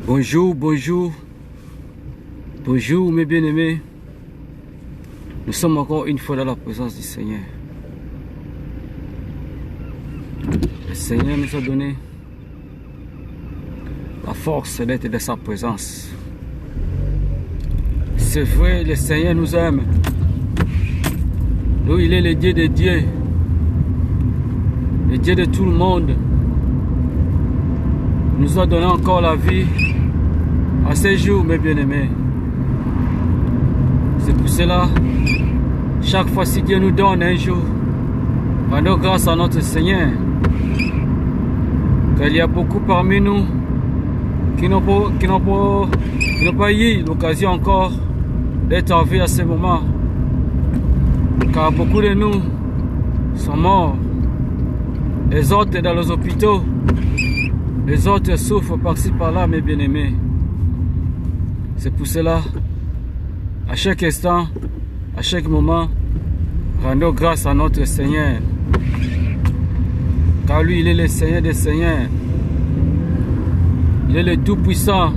Bonjour, bonjour, bonjour mes bien-aimés. Nous sommes encore une fois dans la présence du Seigneur. Le Seigneur nous a donné la force d'être dans sa présence. C'est vrai, le Seigneur nous aime. Lui, il est le Dieu des dieux, le Dieu de tout le monde. Il nous a donné encore la vie à ces jours, mes bien-aimés. C'est pour cela, chaque fois si Dieu nous donne un jour, rendons grâce à notre Seigneur. Car il y a beaucoup parmi nous qui n'ont pas eu l'occasion encore d'être en vie à ce moment. Car beaucoup de nous sont morts. Les autres dans les hôpitaux. Les autres souffrent par-ci par-là, mes bien-aimés. C'est pour cela, à chaque instant, à chaque moment, rendons grâce à notre Seigneur. Car lui, il est le Seigneur des Seigneurs. Il est le Tout-Puissant.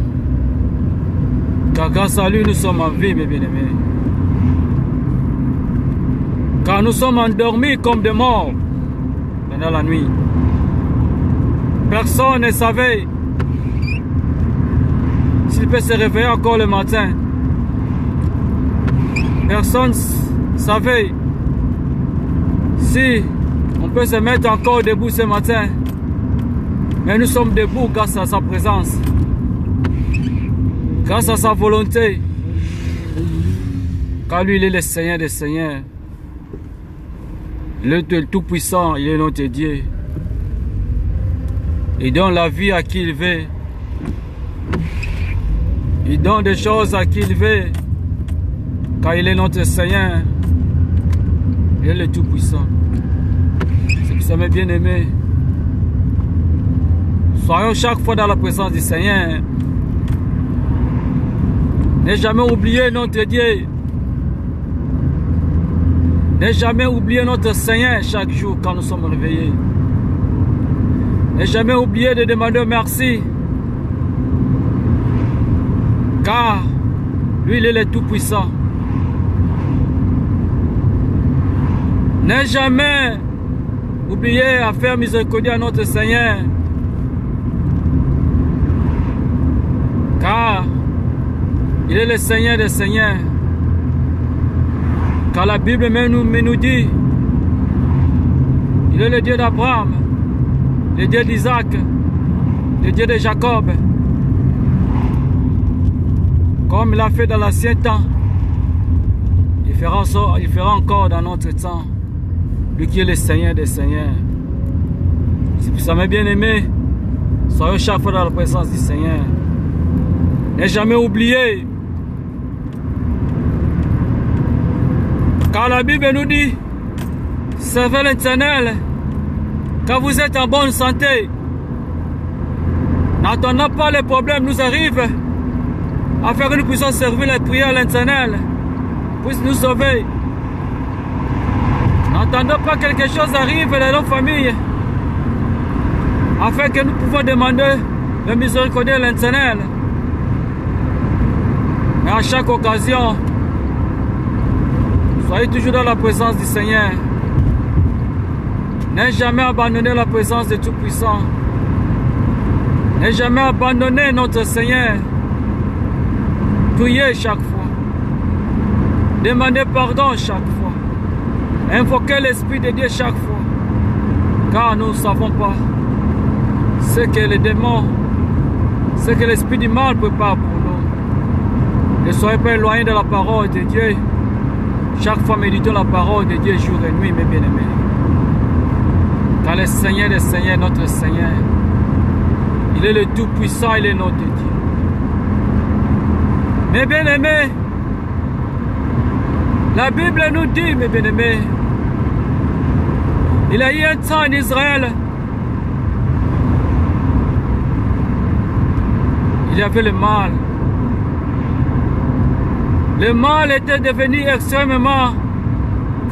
Car grâce à lui, nous sommes en vie, mes bien-aimés. Car nous sommes endormis comme des morts pendant la nuit. Personne ne savait s'il peut se réveiller encore le matin. Personne ne savait si on peut se mettre encore debout ce matin. Mais nous sommes debout grâce à sa présence, grâce à sa volonté. Car lui, il est le Seigneur des Seigneurs. Il est le Tout-Puissant, il est notre Dieu. Il donne la vie à qui il veut. Il donne des choses à qui il veut. Car il est notre Seigneur. Il est le Tout-Puissant. C'est pour ça, mes bien-aimés, soyons chaque fois dans la présence du Seigneur. Ne jamais oublier notre Dieu. Ne jamais oublier notre Seigneur chaque jour quand nous sommes réveillés. Ne jamais oublier de demander merci. Car lui, il est le Tout-Puissant. Ne jamais oublier à faire miséricorde à notre Seigneur. Car il est le Seigneur des Seigneurs. Car la Bible même nous dit, il est le Dieu d'Abraham, le Dieu d'Isaac, le Dieu de Jacob. Comme il a fait dans l'ancien temps, il fera encore dans notre temps. Lui qui est le Seigneur des Seigneurs. C'est pour ça, mes bien-aimés, soyons chaque fois dans la présence du Seigneur. Ne jamais oublier. Car la Bible nous dit, servez l'Éternel quand vous êtes en bonne santé. N'attendons pas les problèmes nous arrivent afin que nous puissions servir les prières à l'Éternel, puisse nous sauver. N'attendons pas que quelque chose arrive dans nos familles afin que nous pouvons demander le miséricorde à l'Éternel. Mais à chaque occasion, soyez toujours dans la présence du Seigneur. Ne jamais abandonner la présence du Tout-Puissant. Ne jamais abandonner notre Seigneur. Priez chaque fois. Demandez pardon chaque fois. Invoquez l'Esprit de Dieu chaque fois. Car nous ne savons pas ce que les démons, ce que l'Esprit du mal prépare pour nous. Ne soyez pas éloignés de la parole de Dieu. Chaque fois méditons la parole de Dieu jour et nuit, mes bien-aimés. Car le Seigneur des Seigneurs, notre Seigneur, il est le Tout-Puissant, il est notre Dieu. Mes bien-aimés, la Bible nous dit, mes bien-aimés, il y a eu un temps en Israël, il y avait le mal. Le mal était devenu extrêmement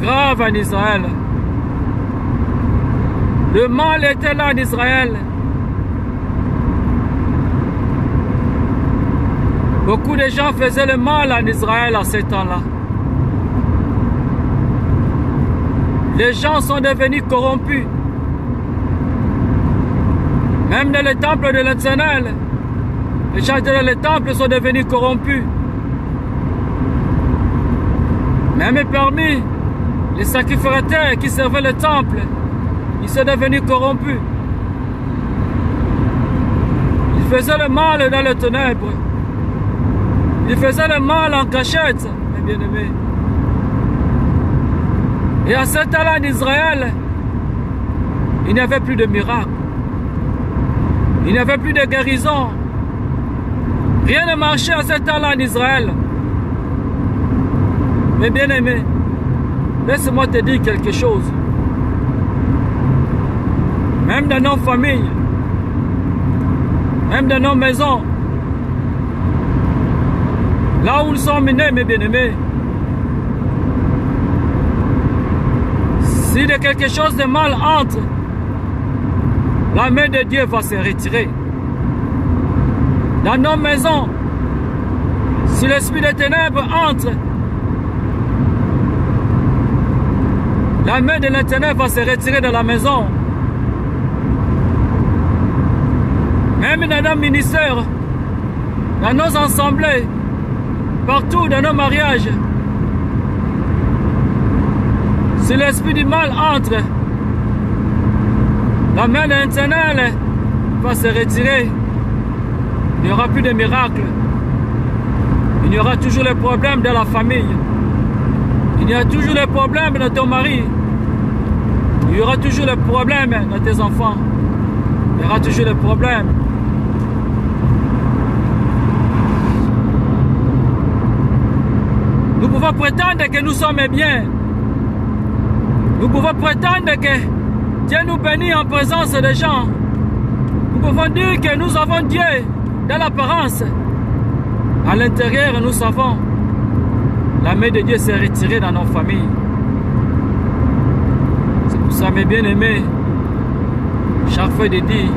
grave en Israël. Le mal était là en Israël. Beaucoup de gens faisaient le mal en Israël à ce temps-là. Les gens sont devenus corrompus. Même dans le temple de l'Éternel, les gens dans le temple sont devenus corrompus. Même parmi les sacrificateurs qui servaient le temple, ils sont devenus corrompus. Ils faisaient le mal dans les ténèbres. Ils faisaient le mal en cachette, mes bien-aimés. Et à ce temps-là en Israël, il n'y avait plus de miracles. Il n'y avait plus de guérison. Rien ne marchait à ce temps-là en Israël. Mes bien-aimés, laisse-moi te dire quelque chose. Même dans nos familles, même dans nos maisons, là où nous sommes nés, mes bien-aimés, si quelque chose de mal entre, la main de Dieu va se retirer. Dans nos maisons, si l'esprit des ténèbres entre, la main de l'Éternel va se retirer de la maison. Même dans nos ministères, dans nos assemblées, partout dans nos mariages, si l'esprit du mal entre, la main de l'Éternel va se retirer. Il n'y aura plus de miracles. Il y aura toujours les problèmes de la famille. Il y a toujours les problèmes de ton mari. Il y aura toujours les problèmes de tes enfants. Il y aura toujours les problèmes. Nous pouvons prétendre que nous sommes bien. Nous pouvons prétendre que Dieu nous bénit en présence des gens. Nous pouvons dire que nous avons Dieu dans l'apparence. À l'intérieur, nous savons la main de Dieu s'est retirée dans nos familles. C'est pour ça, mes bien-aimés, chaque fois de dire,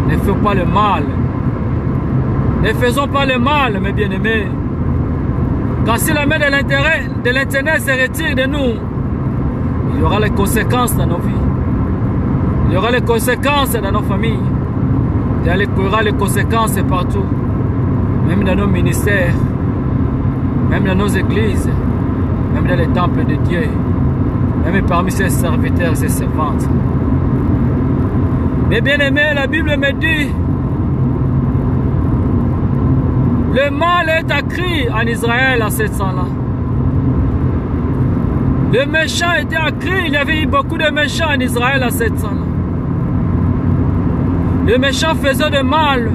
ne fais pas le mal. Ne faisons pas le mal, mes bien-aimés. Car si la main de l'Éternel se retire de nous, il y aura les conséquences dans nos vies. Il y aura les conséquences dans nos familles. Il y aura les conséquences partout. Même dans nos ministères. Même dans nos églises. Même dans les temples de Dieu. Même parmi ses serviteurs et ses servantes. Mais bien aimé, la Bible me dit, le mal est accru en Israël à ce temps-là. Le méchant était accru, il y avait eu beaucoup de méchants en Israël à ce temps-là. Le méchant faisait de mal.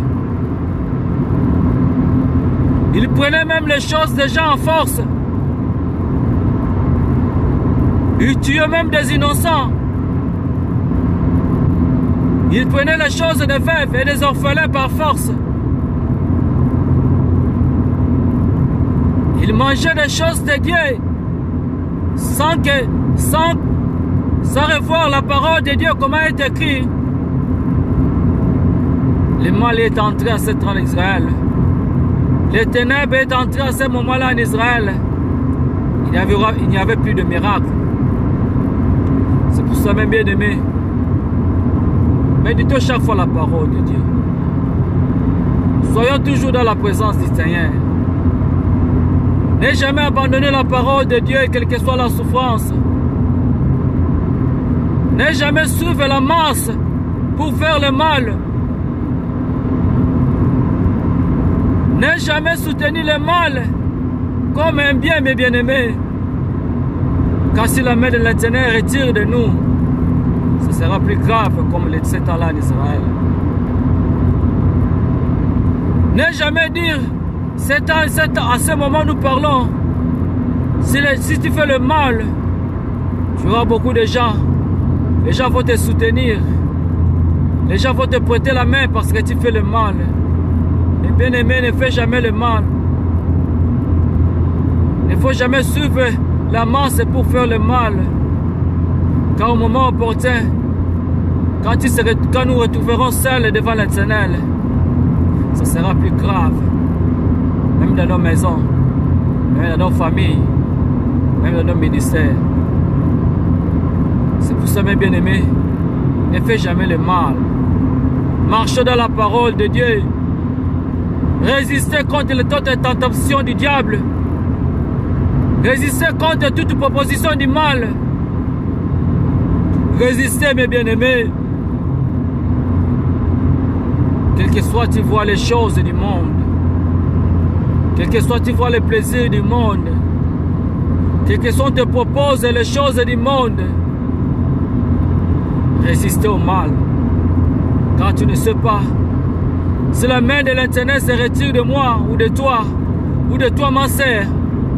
Il prenait même les choses des gens en force. Il tuait même des innocents. Il prenait les choses des veuves et des orphelins par force. Il mangeait des choses de Dieu sans revoir la parole de Dieu comme elle est écrit. Le mal est entré à ce temps en Israël. Les ténèbres est entré à ce moment-là en Israël. Il n'y avait plus de miracle. C'est pour ça, mes bien-aimés, méditons chaque fois la parole de Dieu. Soyons toujours dans la présence du Seigneur. N'aie jamais abandonné la parole de Dieu, quelle que soit la souffrance. N'aie jamais suivi la masse pour faire le mal. N'aie jamais soutenu le mal comme un bien, mes bien-aimés. Car si la main de l'Éternel retire de nous, ce sera plus grave comme ce temps-là en Israël. N'aie jamais dire, à ce moment nous parlons, si tu fais le mal, tu auras beaucoup de gens. Les gens vont te soutenir. Les gens vont te prêter la main parce que tu fais le mal. Mais bien aimé, ne fais jamais le mal. Il ne faut jamais suivre la masse pour faire le mal. Car au moment opportun, quand nous retrouverons seuls devant l'Éternel, ça sera plus grave. même dans nos maisons, même dans nos familles, même dans nos ministères. C'est pour ça, mes bien-aimés, ne fais jamais le mal. Marchez dans la parole de Dieu. Résistez contre toute tentation du diable. Résistez contre toute proposition du mal. Résistez, mes bien-aimés. Quel que soit tu vois les choses du monde, quel que soit tu vois les plaisirs du monde, quel que soit te propose les choses du monde, résistez au mal. Car tu ne sais pas si la main de l'Éternel se retire de moi ou de toi ma sœur,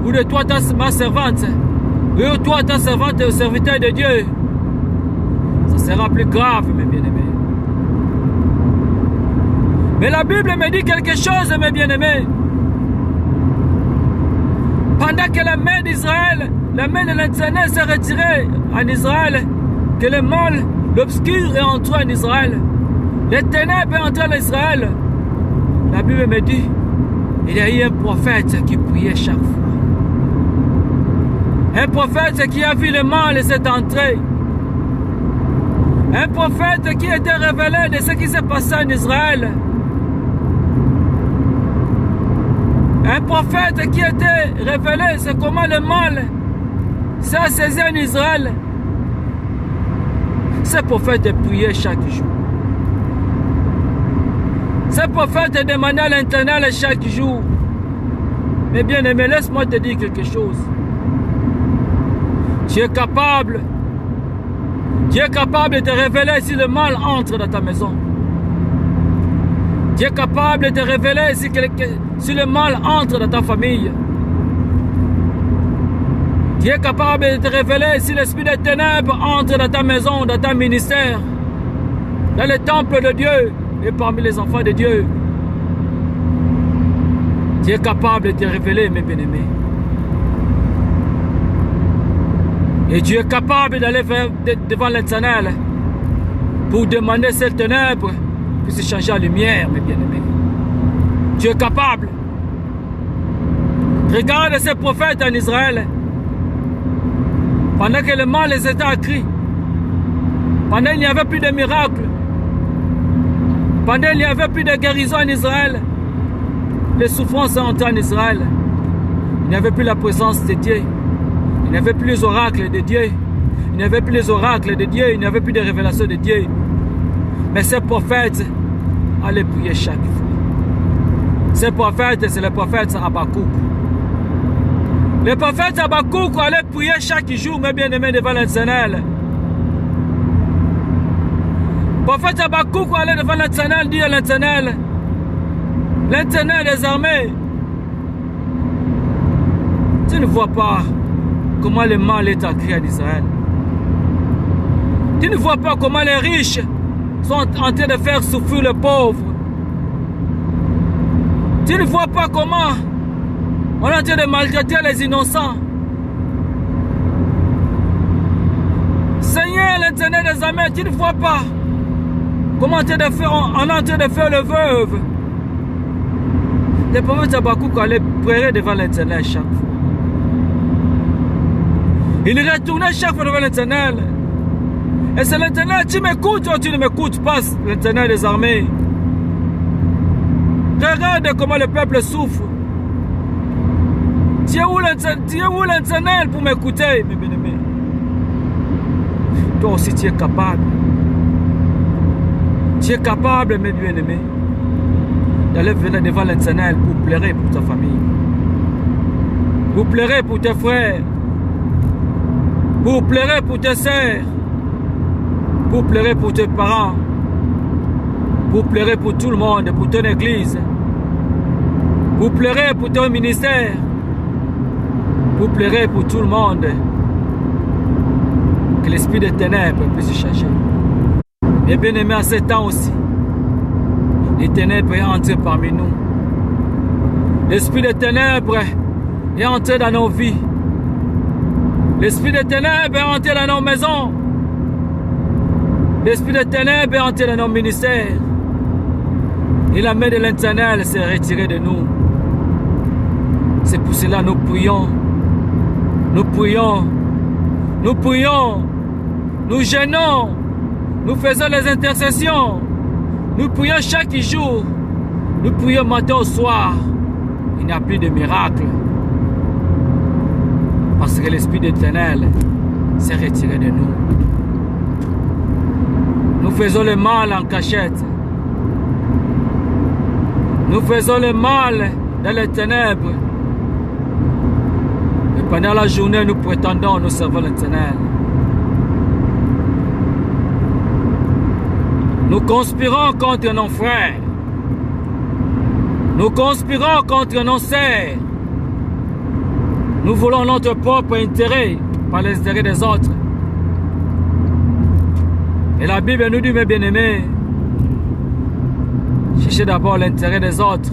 ou de toi ma servante, ou toi ta servante ou serviteur de Dieu, ça sera plus grave, mes bien-aimés. Mais la Bible me dit quelque chose, mes bien-aimés. Pendant que la main d'Israël, la main de l'Éternel s'est retirée en Israël, que le mal, l'obscur est entré en Israël, les ténèbres est entré en Israël, la Bible me dit, il y a eu un prophète qui priait chaque fois. Un prophète qui a vu le mal et s'est entré. Un prophète qui était révélé de ce qui s'est passé en Israël. Un prophète qui était révélé, c'est comment le mal s'est saisi en Israël. Ce prophète priait chaque jour. Ce prophète demandait à l'Éternel chaque jour. Mais bien aimé, laisse-moi te dire quelque chose. Tu es capable de te révéler si le mal entre dans ta maison. Tu es capable de te révéler si le mal entre dans ta famille. Tu es capable de te révéler si l'esprit des ténèbres entre dans ta maison, dans ton ministère, dans le temple de Dieu et parmi les enfants de Dieu. Tu es capable de te révéler, mes bien-aimés. Et tu es capable d'aller devant l'Éternel pour demander cette ténèbre puisse changer en lumière, mes bien-aimés. Tu es capable. Regarde ces prophètes en Israël. Pendant que le mal les était accru, pendant qu'il n'y avait plus de miracles, pendant qu'il n'y avait plus de guérison en Israël, les souffrances entraient en Israël. Il n'y avait plus la présence de Dieu. Il n'y avait plus les oracles de Dieu. Il n'y avait plus les oracles de Dieu. Il n'y avait plus de révélations de Dieu. Mais ces prophètes allaient prier chaque fois. Ces prophètes, c'est le prophète Habakkuk. Le prophète Habakkuk allait prier chaque jour, mes bien-aimés, devant l'Éternel. Le prophète Habakkuk allait devant l'Éternel, dire à l'Éternel, l'Éternel des armées, tu ne vois pas comment le mal est ancré en Israël. Tu ne vois pas comment les riches sont en train de faire souffrir les pauvres. Tu ne vois pas comment on est en train de maltraiter les innocents. Seigneur, l'Éternel des armées, tu ne vois pas comment on est en train de faire le veuve. Le prophète Habakkuk allait prier devant l'Éternel chaque fois. Il retournait chaque fois devant l'Éternel. Et c'est l'Éternel, tu m'écoutes ou tu ne m'écoutes pas, l'Éternel des armées. Regarde comment le peuple souffre. Tu es où l'Éternel pour m'écouter, mes bien-aimés? Toi aussi tu es capable. Tu es capable, mes bien-aimés, d'aller venir devant l'Éternel pour pleurer pour ta famille. Pour pleurer pour tes frères. Pour pleurer pour tes sœurs. Pour pleurer pour tes parents. Pour pleurer pour tout le monde, pour ton église. Pour pleurer pour ton ministère. Pour pleurer pour tout le monde. Que l'esprit des ténèbres puisse changer. Et bien aimé, à ce temps aussi, les ténèbres est entré parmi nous. L'esprit des ténèbres est entré dans nos vies. L'esprit des ténèbres est entré dans nos maisons. L'esprit des ténèbres est entré dans nos ministères. Et la main de l'Éternel s'est retirée de nous. C'est pour cela que nous prions. Nous prions. Nous prions. Nous gênons. Nous faisons les intercessions. Nous prions chaque jour. Nous prions matin au soir. Il n'y a plus de miracle. Parce que l'esprit d'Éternel s'est retiré de nous. Nous faisons le mal en cachette. Nous faisons le mal dans les ténèbres. Et pendant la journée, nous prétendons nous servir l'Éternel. Nous conspirons contre nos frères. Nous conspirons contre nos sœurs. Nous voulons notre propre intérêt par les intérêts des autres. Et la Bible nous dit, mes bien-aimés, cherchez d'abord l'intérêt des autres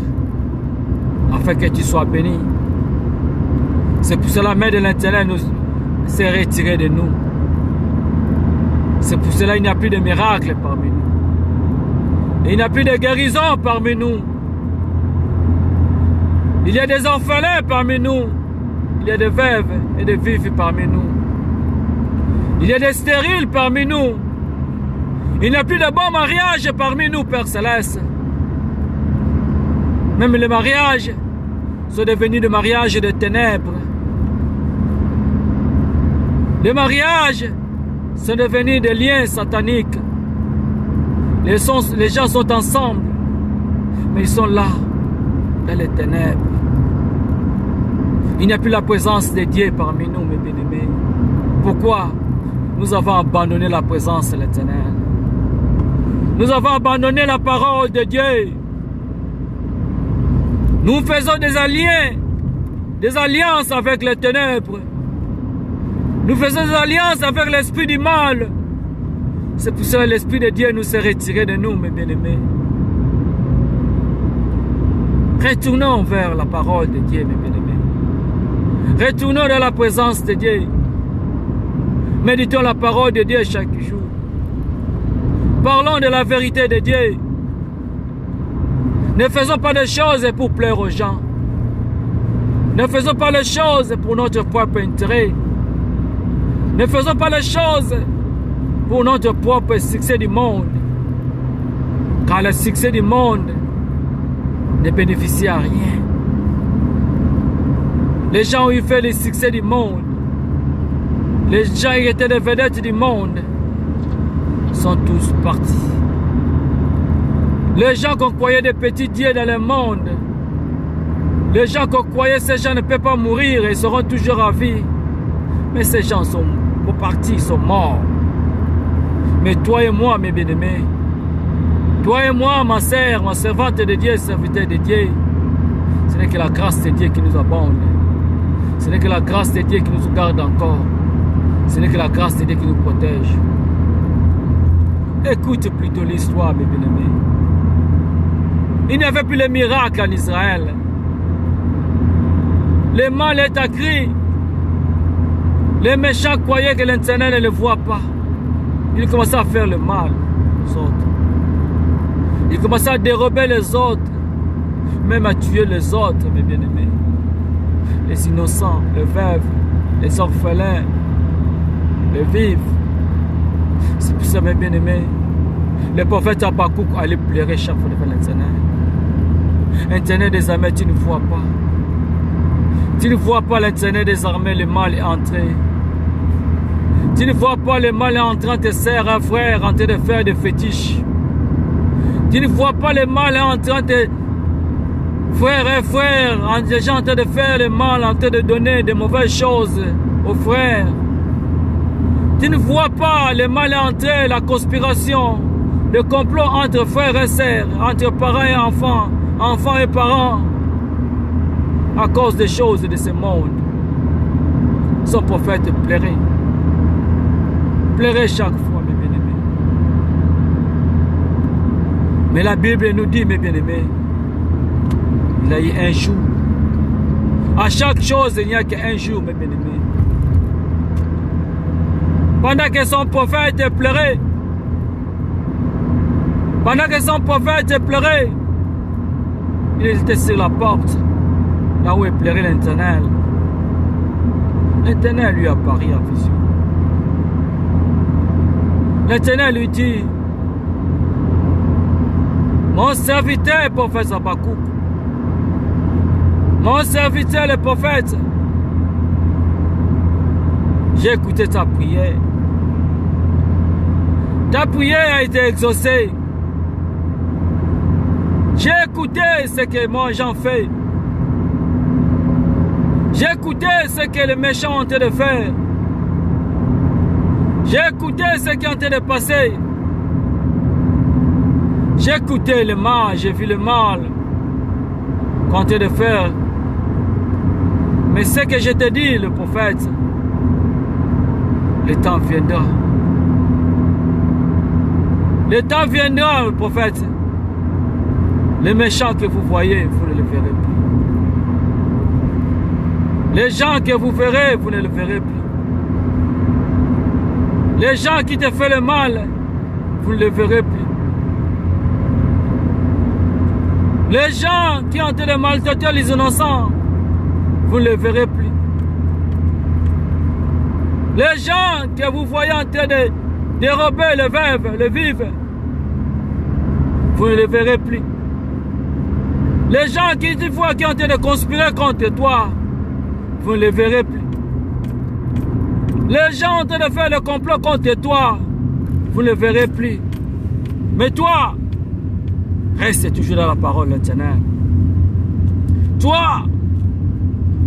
afin que tu sois béni. C'est pour cela que la main de l'Éternel s'est retirée de nous. C'est pour cela qu'il n'y a plus de miracles parmi nous. Il n'y a plus de guérison parmi nous. Il y a des orphelins parmi nous. Il y a des veuves et des vifs parmi nous. Il y a des stériles parmi nous. Il n'y a plus de bons mariages parmi nous, Père Céleste. Même les mariages sont devenus des mariages de ténèbres. Les mariages sont devenus des liens sataniques. Les gens sont ensemble, mais ils sont là, dans les ténèbres. Il n'y a plus la présence de Dieu parmi nous, mes bien-aimés. Pourquoi? Nous avons abandonné la présence de l'Éternel. Nous avons abandonné la parole de Dieu. Nous faisons des alliances avec les ténèbres. Nous faisons des alliances avec l'esprit du mal. C'est pour ça que l'esprit de Dieu nous s'est retiré de nous, mes bien-aimés. Retournons vers la parole de Dieu, mes bien-aimés. Retournons dans la présence de Dieu. Méditons la parole de Dieu chaque jour. Parlons de la vérité de Dieu. Ne faisons pas des choses pour plaire aux gens. Ne faisons pas les choses pour notre propre intérêt. Ne faisons pas les choses pour notre propre succès du monde. Car le succès du monde ne bénéficie à rien. Les gens ont eu fait le succès du monde. Les gens qui étaient des vedettes du monde sont tous partis. Les gens qu'on croyait des petits dieux dans le monde, les gens qu'on croyait ces gens ne peuvent pas mourir et seront toujours à vie. Mais ces gens sont partis, ils sont morts. Mais toi et moi, mes bien-aimés, toi et moi, ma sœur, ma servante de Dieu, serviteur de Dieu, ce n'est que la grâce de Dieu qui nous abonde. Ce n'est que la grâce de Dieu qui nous garde encore. Ce n'est que la grâce de Dieu qui nous protège. Écoute plutôt l'histoire, mes bien-aimés. Il n'y avait plus les miracles en Israël. Le mal est accru. Les méchants croyaient que l'Éternel ne le voit pas. Ils commençaient à faire le mal aux autres. Ils commençaient à dérober les autres. Même à tuer les autres, mes bien-aimés. Les innocents, les veuves, les orphelins, les vifs. C'est pour ça, mes bien-aimés, le prophète Habakkuk allait pleurer chaque fois devant l'Éternel. L'Éternel des armées, tu ne vois pas. Tu ne vois pas l'Éternel des armées, le mal est entré. Tu ne vois pas le mal est en train de serrer un frère, en train de faire des fétiches. Tu ne vois pas le mal est en train de... Frères et frères, des gens en train de faire le mal, en train de donner de mauvaises choses aux frères. Tu ne vois pas le mal est entré, la conspiration, le complot entre frères et sœurs, entre parents et enfants, enfants et parents, à cause des choses de ce monde. Son prophète pleurait. Pleurait chaque fois, mes bien-aimés. Mais la Bible nous dit, mes bien-aimés, il y a eu un jour. À chaque chose, il n'y a qu'un jour, mes bien-aimés. Pendant que son prophète pleurait, il était sur la porte. là où est pleuré l'Éternel. L'Éternel lui apparaît en vision. L'Éternel lui dit, mon serviteur, prophète Habakkuk, mon serviteur, le prophète, j'ai écouté ta prière. Ta prière a été exaucée. J'ai écouté ce que moi j'en fais. J'ai écouté ce que les méchants ont été de faire. J'ai écouté ce qui est en train de passer. J'ai écouté le mal, j'ai vu le mal qu'on est en train de faire. Mais ce que je te dis, le prophète, le temps viendra. Le temps viendra, le prophète. Les méchants que vous voyez, vous ne les verrez plus. Les gens que vous verrez, vous ne les verrez plus. Les gens qui te font le mal, vous ne les verrez plus. Les gens qui ont été de maltraiter les innocents, vous ne les verrez plus. Les gens que vous voyez en train de dérober les veuves, les vives, vous ne les verrez plus. Les gens qui ont en train de conspirer contre toi, vous ne les verrez plus. Les gens en train de faire le complot contre toi, vous ne les verrez plus. Mais toi, reste toujours dans la parole de l'Éternel. Toi,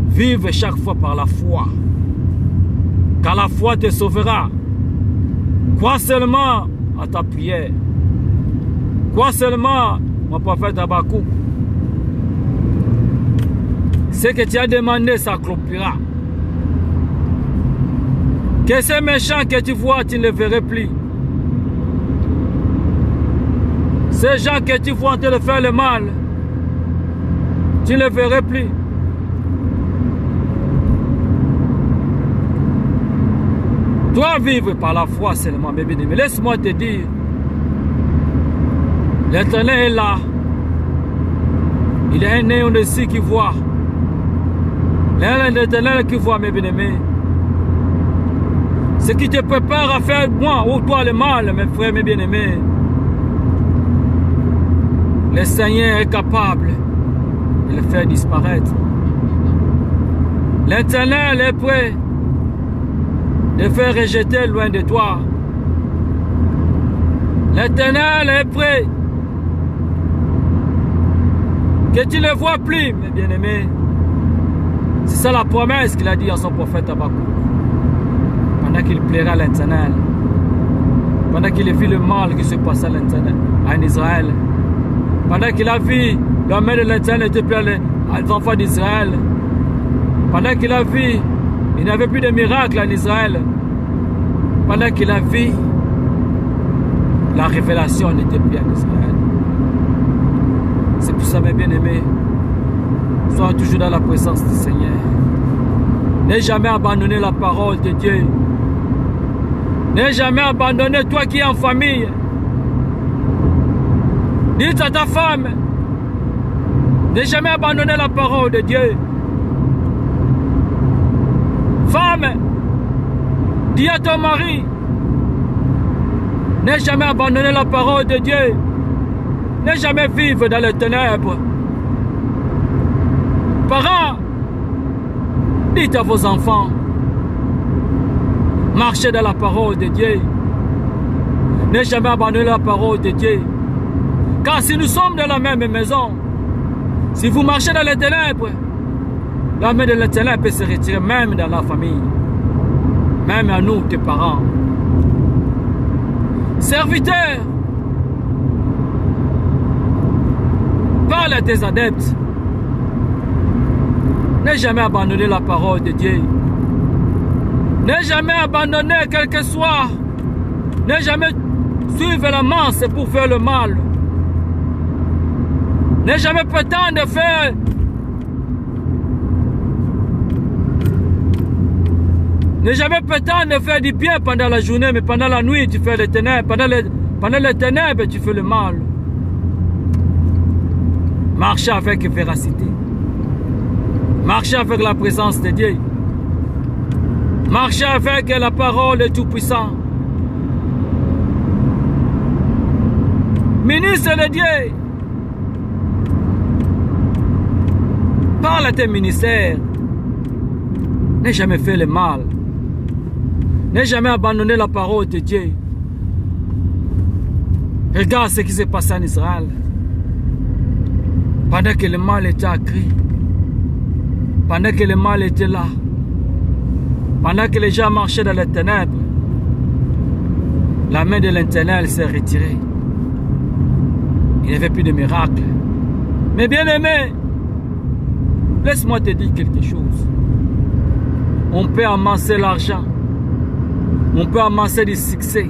vive chaque fois par la foi. Car la foi te sauvera. Crois seulement à ta prière. Crois seulement, mon prophète Habakkuk. Ce que tu as demandé s'accomplira. Que ces méchants que tu vois, tu ne les verrais plus. Ces gens que tu vois en train de faire le mal, tu ne les verrais plus. Toi, vivre par la foi seulement, mes bien-aimés. Laisse-moi te dire, l'Éternel est là. Il y a un néon ici qui voit. L'Éternel qui voit, mes bien-aimés. Ce qui te prépare à faire moi ou toi le mal, mes frères, mes bien-aimés. Le Seigneur est capable de le faire disparaître. L'Éternel est prêt de faire rejeter loin de toi. L'Éternel est prêt que tu ne le vois plus, mes bien-aimés. C'est ça la promesse qu'il a dit à son prophète Habakkuk. Pendant qu'il plaira à l'Éternel, pendant qu'il a vu le mal qui se passe en Israël, pendant qu'il a vu la main de l'Éternel était pleine aux enfants d'Israël, pendant qu'il a vu, il n'y avait plus de miracles en Israël, pendant qu'il a vu, la révélation n'était plus en Israël. C'est pour ça, mes bien-aimés, sois toujours dans la présence du Seigneur. N'aie jamais abandonné la parole de Dieu. N'aie jamais abandonné toi qui es en famille. Dis à ta femme, n'aie jamais abandonné la parole de Dieu. Femme, dis à ton mari, n'aie jamais abandonné la parole de Dieu. N'aie jamais vivre dans les ténèbres. Parents, dites à vos enfants, marchez dans la parole de Dieu. N'aie jamais abandonné la parole de Dieu. Car si nous sommes dans la même maison, si vous marchez dans les ténèbres, la main de l'Éternel peut se retirer même dans la famille. Même à nous, tes parents. Serviteurs, parle à tes adeptes. N'aie jamais abandonné la parole de Dieu. N'aie jamais abandonné quel que soit. N'aie jamais suivre la masse pour faire le mal. N'aie jamais prétendre de faire Ne jamais prétendre de faire du bien pendant la journée, mais pendant la nuit, tu fais les ténèbres. Pendant les ténèbres, tu fais le mal. Marchez avec véracité. Marcher avec la présence de Dieu. Marcher avec la parole du Tout-Puissant. Ministre de Dieu. Parle à tes ministères. N'aie jamais fait le mal. N'aie jamais abandonné la parole de Dieu. Regarde ce qui s'est passé en Israël. Pendant que le mal était accru. Pendant que le mal était là. Pendant que les gens marchaient dans les ténèbres. La main de l'Éternel s'est retirée. Il n'y avait plus de miracle. Mais bien aimé, laisse-moi te dire quelque chose. On peut amasser l'argent. On peut amasser du succès.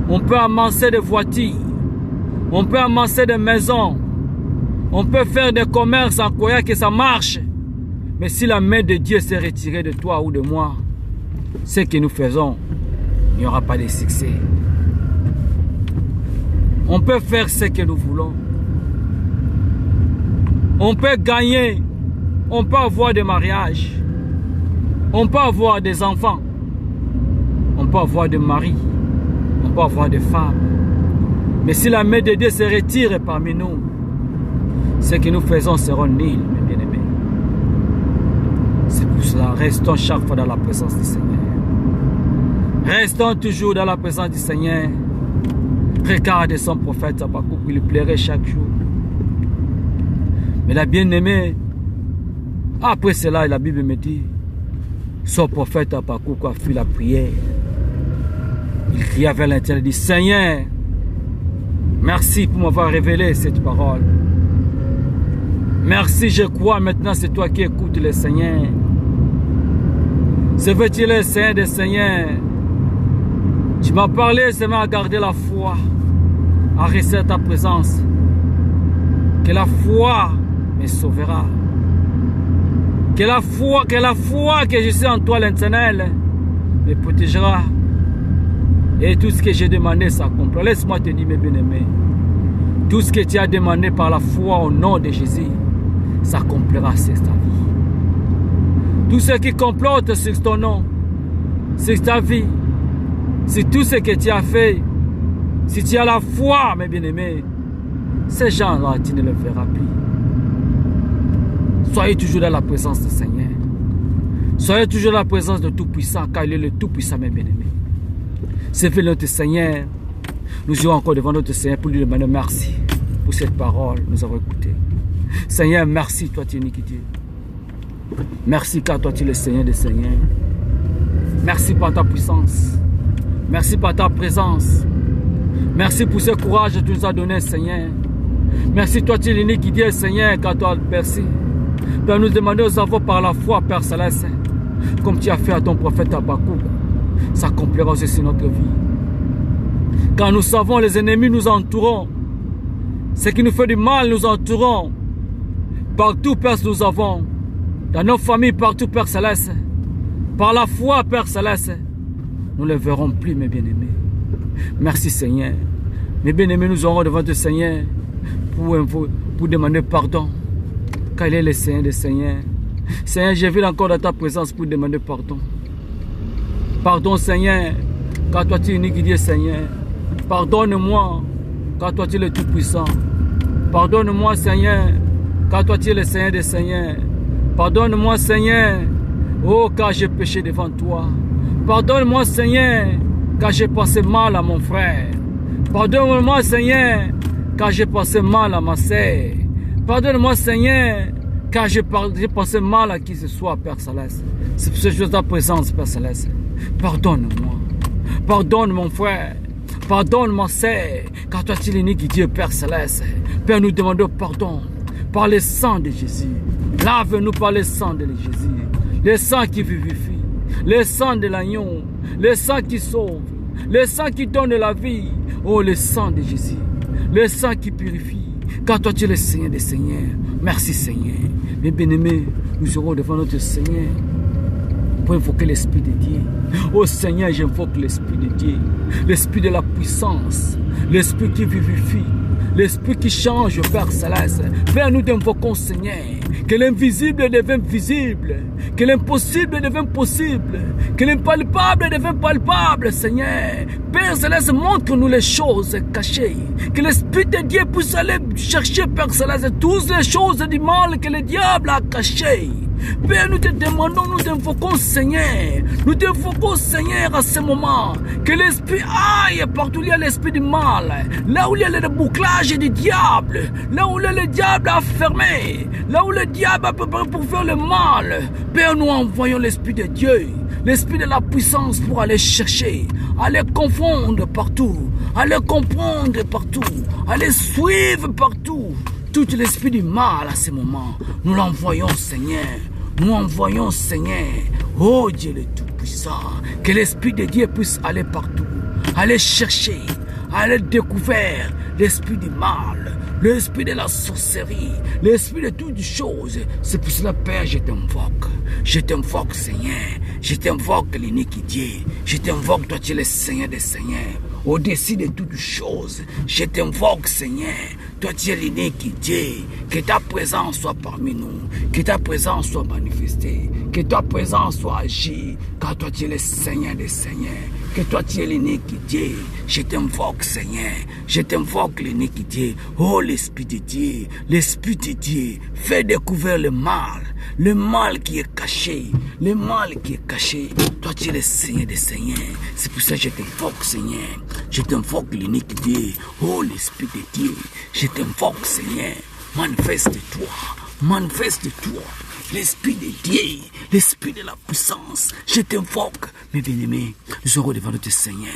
On peut amasser des voitures. On peut amasser des maisons. On peut faire des commerces en croyant que ça marche. Mais si la main de Dieu s'est retirée de toi ou de moi, ce que nous faisons, il n'y aura pas de succès. On peut faire ce que nous voulons. On peut gagner. On peut avoir des mariages. On peut avoir des enfants. On peut avoir des maris. On peut avoir des femmes. Mais si la main de Dieu se retire parmi nous, ce que nous faisons sera nul, mes bien-aimés. C'est pour cela, restons chaque fois dans la présence du Seigneur. Restons toujours dans la présence du Seigneur. Regardez son prophète Habakkuk, il lui plairait chaque jour. Mais la bien-aimée, après cela, la Bible me dit, son prophète Habakkuk a fait la prière. Il cria vers l'Éternel, il dit, Seigneur, merci pour m'avoir révélé cette parole. Merci, je crois maintenant, c'est toi qui écoutes le Seigneur. C'est veux-tu le Seigneur des Seigneurs? Tu m'as parlé seulement à garder la foi, à rester à ta présence. Que la foi me sauvera. Que la foi que je suis en toi, l'Éternel, me protégera. Et tout ce que j'ai demandé s'accomplira. Laisse-moi te dire, mes bien-aimés, tout ce que tu as demandé par la foi au nom de Jésus s'accomplira sur ta vie. Tout ce qui complote sur ton nom, sur ta vie, c'est tout ce que tu as fait. Si tu as la foi, mes bien-aimés, ces gens-là, tu ne les verras plus. Soyez toujours dans la présence du Seigneur. Soyez toujours dans la présence de Tout-Puissant, car il est le Tout-Puissant, mes bien-aimés. Servez notre Seigneur. Nous irons encore devant notre Seigneur pour lui demander merci pour cette parole que nous avons écoutée. Seigneur, merci, toi tu es unique Dieu. Merci car toi tu es le Seigneur des Seigneurs. Merci pour ta puissance. Merci pour ta présence. Merci pour ce courage que tu nous as donné, Seigneur. Merci, toi tu es l'unique Dieu, Seigneur, car toi merci. Père, nous demandons aux enfants par la foi, Père Céleste, comme tu as fait à ton prophète Habakkuk, s'accomplira aussi sur notre vie. Quand nous savons les ennemis nous entourons, ce qui nous fait du mal nous entourons. Partout, Père, nous avons, dans nos familles, partout, Père Céleste, par la foi, Père Céleste, nous ne les verrons plus, mes bien-aimés. Merci, Seigneur. Mes bien-aimés, nous aurons devant le Seigneur pour demander pardon, car il est le Seigneur des Seigneurs. Seigneur, je viens encore dans ta présence pour demander pardon. Pardon, Seigneur, car toi tu es unique Dieu, Seigneur. Pardonne-moi, car toi tu es le Tout-Puissant. Pardonne-moi, Seigneur, car toi tu es le Seigneur des Seigneurs. Pardonne-moi, Seigneur, oh, car j'ai péché devant toi. Pardonne-moi, Seigneur, car j'ai pensé mal à mon frère. Pardonne-moi, Seigneur, car j'ai pensé mal à ma sœur. Pardonne-moi, Seigneur, car j'ai pensé mal à qui que ce soit, Père Céleste. C'est pour ce que je suis dans ta présence, Père Céleste. Pardonne-moi. Pardonne mon frère. Pardonne ma sœur, car toi tu es l'unique Dieu, Père Céleste. Père, nous demandons pardon par le sang de Jésus. Lave-nous par le sang de Jésus. Le sang qui vivifie. Le sang de l'agneau. Le sang qui sauve. Le sang qui donne la vie. Oh, le sang de Jésus. Le sang qui purifie. Car toi tu es le Seigneur des Seigneurs. Merci, Seigneur. Mes bien-aimés, nous serons devant notre Seigneur pour invoquer l'Esprit de Dieu. Oh Seigneur, j'invoque l'Esprit de Dieu. L'Esprit de la puissance. L'Esprit qui vivifie. l'esprit qui change, Père Céleste. Père, nous t'invoquons, Seigneur, que l'invisible devienne visible, que l'impossible devienne possible, que l'impalpable devienne palpable, Seigneur. Père Céleste, montre-nous les choses cachées, que l'Esprit de Dieu puisse aller chercher, Père Céleste, toutes les choses du mal que le diable a cachées. Père, nous te demandons, nous t'invoquons, Seigneur. Nous t'invoquons, Seigneur, à ce moment. Que l'esprit aille partout où il y a l'esprit du mal. Là où il y a le bouclage du diable. Là où le diable a fermé. Là où le diable a préparé pour faire le mal. Père, nous envoyons l'esprit de Dieu. L'esprit de la puissance pour aller chercher. Aller confondre partout. Aller comprendre partout. Aller suivre partout. Tout l'esprit du mal à ce moment, nous l'envoyons, Seigneur. Nous envoyons, Seigneur. Oh Dieu le Tout-Puissant, que l'esprit de Dieu puisse aller partout, aller chercher, aller découvrir l'esprit du mal, l'esprit de la sorcellerie, l'esprit de toutes choses. C'est pour cela, Père, je t'invoque. Je t'invoque, Seigneur. Je t'invoque l'iniquité. Je t'invoque, toi, tu es le Seigneur des Seigneurs. Au-dessus de toutes choses, je t'invoque, Seigneur. Toi, tu es l'iniquité. Que ta présence soit parmi nous. Que ta présence soit manifestée. Que ta présence soit agie. Car toi, tu es le Seigneur des Seigneurs. Que toi, tu es l'iniquité. Je t'invoque, Seigneur. Je t'invoque l'iniquité. Oh, l'Esprit de Dieu. L'Esprit de Dieu. Fais découvrir le mal. Le mal qui est caché. Le mal qui est caché. Toi, tu es le Seigneur des Seigneurs. C'est pour ça que je t'invoque, Seigneur. Je t'invoque l'iniquité. Oh, l'Esprit de Dieu. Je t'invoque, Seigneur. Manifeste-toi. Manifeste-toi. L'Esprit de Dieu, l'Esprit de la puissance, je t'invoque, mes bien-aimés, nous serons devant notre Seigneur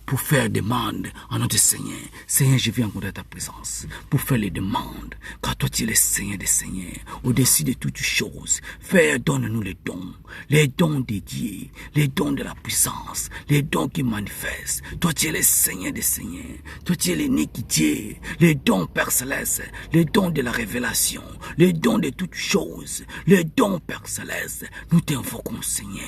pour faire demande à notre Seigneur. Seigneur, je viens rencontrer ta présence pour faire les demandes, car toi tu es le Seigneur des Seigneurs, au-dessus de toutes choses. Père, donne-nous les dons dédiés, les dons de la puissance, les dons qui manifestent. Toi tu es le Seigneur des Seigneurs, toi tu es l'iniquité, les dons, Père Céleste, les dons de la révélation, les dons de toutes choses, les dons, Père Céleste. Nous t'invoquons, Seigneur,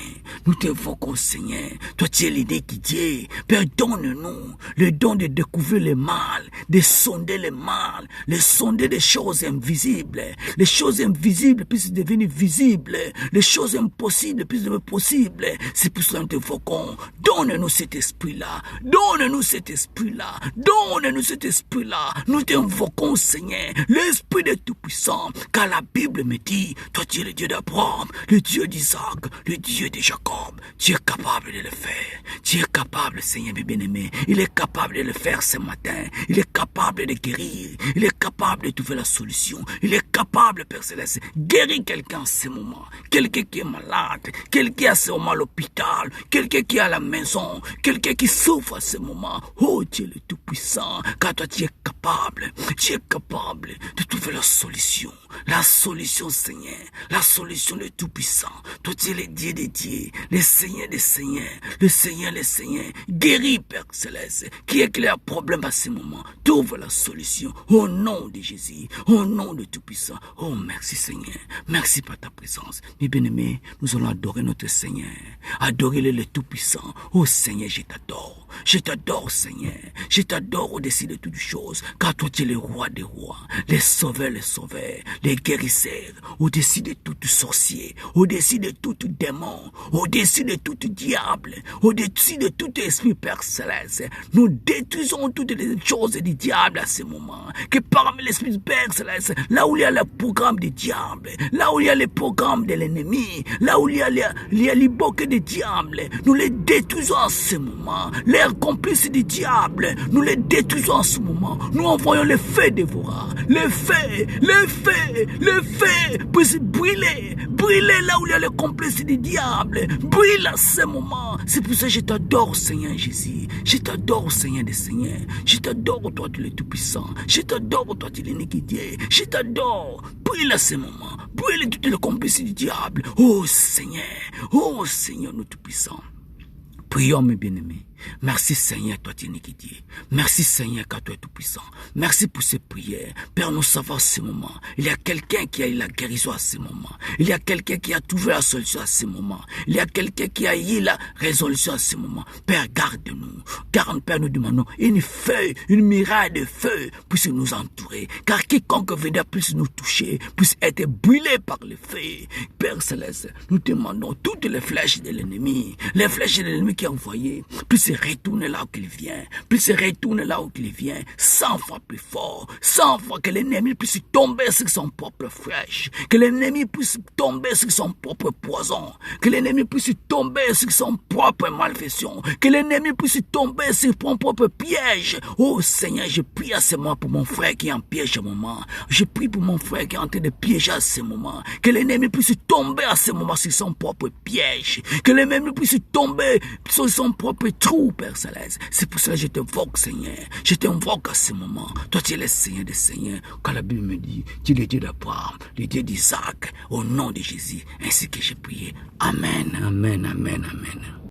nous t'invoquons, Seigneur. Toi tu es l'iniquité, Père, donne-nous le don de découvrir le mal, de sonder le mal, de sonder des choses invisibles. Les choses invisibles puissent devenir visibles, les choses impossibles puissent devenir possibles. C'est pour cela que nous t'invoquons. Donne-nous cet esprit-là, donne-nous cet esprit-là, donne-nous cet esprit-là. Nous t'invoquons, Seigneur, l'Esprit de Tout-Puissant, car la Bible me dit, toi tu es le Dieu d'Abraham, le Dieu d'Isaac, le Dieu de Jacob. Tu es capable de le faire. Tu es capable, Seigneur, mes bien-aimés. Il est capable de le faire ce matin. Il est capable de guérir. Il est capable de trouver la solution. Il est capable, Père Céleste, guérir quelqu'un en ce moment. Quelqu'un qui est malade, quelqu'un à ce moment à l'hôpital, quelqu'un qui est à la maison, quelqu'un qui souffre à ce moment. Oh Dieu le Tout-Puissant, car toi tu es capable de trouver la solution. La solution, Seigneur, la solution du Tout-Puissant. Toi tu es le Dieu des dieux, le Seigneur des Seigneurs, le Seigneur des Seigneurs. Guéris, Père Céleste, qui éclaire problème à ce moment. Trouve la solution au nom de Jésus, au nom de Tout-Puissant. Oh, merci Seigneur, merci pour ta présence. Mes bien-aimés, nous allons adorer notre Seigneur, adorer le Tout-Puissant. Oh Seigneur, je t'adore Seigneur, je t'adore au-dessus de toutes choses, car toi tu es le roi des rois, les sauveurs, les guérisseurs, au-dessus de tout sorcier, au-dessus de tout démon, au-dessus de tout diable, au-dessus de tout esprit, Père Céleste. Nous détruisons toutes les choses du diable à ce moment, que parmi l'esprit du Père Céleste, là où il y a le programme du diable, là où il y a le programme de l'ennemi, là où il y a les bocs du diable, nous les détruisons à ce moment. Les complices du diable, nous les détruisons en ce moment. Nous envoyons le feu dévorant, le feu puisse brûler là où il y a les complices du diable, brûle à ce moment. C'est pour ça que je t'adore, Seigneur Jésus, je t'adore, Seigneur des Seigneurs, je t'adore, toi tu es le Tout-Puissant, je t'adore, toi tu es l'iniquité, je t'adore, brûle à ce moment, brûle toutes les complices du diable. Oh Seigneur, nous Tout-Puissant. Prions, mes bien-aimés. Merci Seigneur, toi tu es iniquité. Merci Seigneur, car toi es tout-puissant. Merci pour ces prières. Père, nous savons ce moment. Il y a quelqu'un qui a eu la guérison à ce moment. Il y a quelqu'un qui a trouvé la solution à ce moment. Il y a quelqu'un qui a eu la résolution à ce moment. Père, garde-nous. Car Père, nous demandons une feuille, une miraille de feu puisse nous entourer. Car quiconque viendra puisse nous toucher, puisse être brûlé par le feu. Père Céleste, nous demandons toutes les flèches de l'ennemi, les flèches de l'ennemi qui est envoyé, puisse retourner là où il vient, puisse retourner là où il vient, 100 fois plus fort, 100 fois que l'ennemi puisse tomber sur son propre flèche, que l'ennemi puisse tomber sur son propre poison, que l'ennemi puisse tomber sur son propre malfaction, que l'ennemi puisse tomber sur son propre piège. Oh Seigneur, je prie à ce moment pour mon frère qui est en piège à ce moment. Je prie pour mon frère qui est en train de piéger à ce moment. Que l'ennemi puisse tomber à ce moment sur son propre piège. Que l'ennemi puisse tomber sur son propre trou, Père Céleste. C'est pour cela que je t'invoque, Seigneur. Je t'invoque à ce moment. Toi, tu es le Seigneur des Seigneurs. Quand la Bible me dit, tu es le Dieu d'Abraham, le Dieu d'Isaac, au nom de Jésus, ainsi que j'ai prié. Amen, amen, amen, amen.